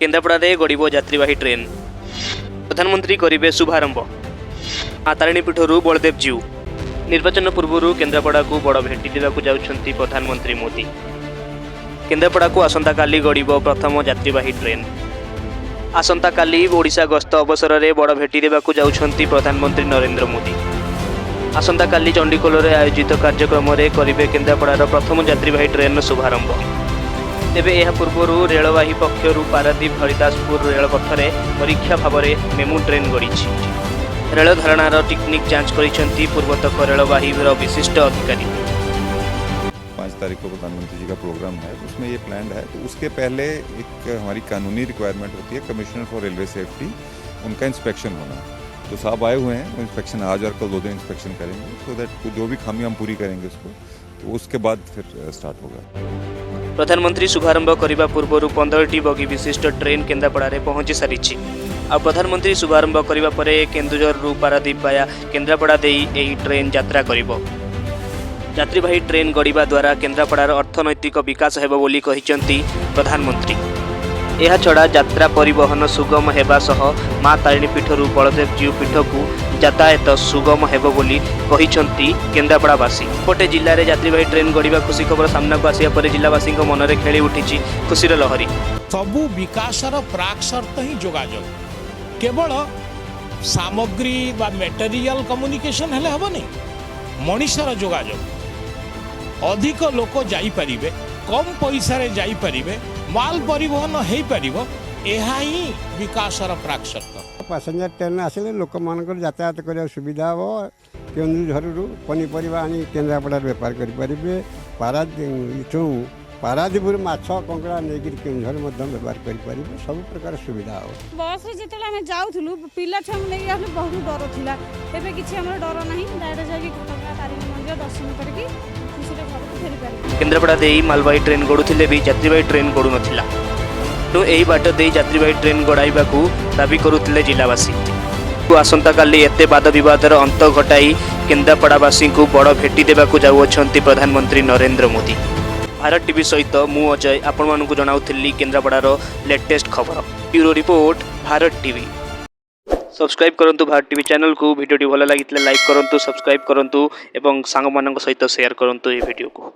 Kendrapara गड़ब यात्रीवाही train प्रधानमंत्री करेंगे शुभारंभ। माँ तारिणी पीठरू बलदेव जीव निर्वाचन पूर्व केन्द्रापड़ा को बड़ भेटी देवाक जाउछंती प्रधानमंत्री मोदी। केन्द्रापड़ा को आसंता काली गड़ब प्रथम यात्रीवाही ट्रेन। आसंता काली ओडिशा गस्त अवसर में बड़ भेटी देवाक जाउछंती प्रधानमंत्री नरेंद्र मोदी। आसंता काली चंडीखोल में आयोजित कार्यक्रम में करेंगे केन्द्रापड़ार प्रथम यात्रीवाही ट्रेन शुभारंभ। तेबे यह पूर्व रेलवाही पक्षर पारादीप हरिदासपुर रेलपथरे परीक्षा भाव में मेमू ट्रेन गड़ी। रेल धारणार टेक्निक जांच करिसेंती पूर्वतक रेलवाही विशिष्ट अधिकारी। 5 तारीख को प्रधानमंत्री जी का प्रोग्राम है, उसमें ये प्लान है। तो उसके पहले एक हमारी कानूनी रिक्वायरमेंट होती है कमिश्नर फॉर रेलवे सेफ्टी, उनका इंस्पेक्शन होना। तो साहब आए हुए हैं, वो इंस्पेक्शन आज और कल 2 दिन इंस्पेक्शन करेंगे, सो दैट जो भी खामी हम पूरी करेंगे उसको, तो उसके बाद फिर स्टार्ट होगा। प्रधानमंत्री शुभारंभ करने पूर्व 15टी बगी विशिष्ट ट्रेन केन्द्रापड़ा पहुंची सारी। आ प्रधानमंत्री शुभारंभ करने पर केन्दुझर पारादीप वाया केन्द्रापड़ा दे यही ट्रेन यात्रा करिबो। यात्रीवाही ट्रेन गड़िबा द्वारा केन्द्रापड़ार अर्थनैतिक विकास हेबो बोली कहिसेंती प्रधानमंत्री। यह छड़ा यात्रा परिवहन सुगम हेबा सह माँ तारिणी पीठरू बलदेव जीव पीठ को यातायात सुगम हेबो बोली कहिसेंती केन्द्रापड़ावासी। पटे जिले में यात्रीवाही ट्रेन गड़िबा खुशी खबर सामना को आसिया पर जिलावासी मन में खेली उठी खुशीर लहरी। सबु विकासर प्राक शर्त ही जोगाजोग, केवल सामग्री बा मटेरियल कम्युनिकेशन हेले हबनी, मनीषर जोगाजोग। अधिक लोक जाई परिबे, कम पैसा रे जाई परिबे, माल परिवहन हेई परिबो, एहा ही विकासर प्राक शर्त। पैसेंजर ट्रेन आसिले लोक मानकर यातायात करिया सुविधा हो। केन्दुझरु पनीपरिया आनी केन्द्रापड़ा बेपार करि परिबे। पारादीपुर माछ कंकड़ा नेगिर केन्दुझर बेपार करि परिबे। सब प्रकार सुविधा हो। बस रे जेतले हम जाउथलु पिला छम नै आले बहुत डर थिला। एबे किछि हमर डर नाही, डायरेक्ट जाकी कटका तारिणी मंदिर दर्शन करके खुशीरे घर को फेरि पारे। केन्द्रापड़ा देई मालवाही ट्रेन गड़ुथिले भी यात्रीवाही ट्रेन गड़ु नथिला। तो यही बाट दे यात्रीवाही ट्रेन गड़ाइबा को दाबी करुथिले जिलावासी। आसंता काली एते वाद विवादर अंत घटाई केन्द्रापड़ावासी को बड़ भेटी देवाक जाउछंती प्रधानमंत्री नरेंद्र मोदी। भारत टीवी सहित मु अजय आपण मानकु जणाउथिली केन्द्रापड़ार लेटेस्ट खबर। Bureau report Bharat TV. Subscribe करंतु भारत टीवी चैनल को। वीडियो भल लगितले लाइक करंतु, सब्सक्राइब करंतु एवं सांग मानक सहित शेयर करंतु ये वीडियो को।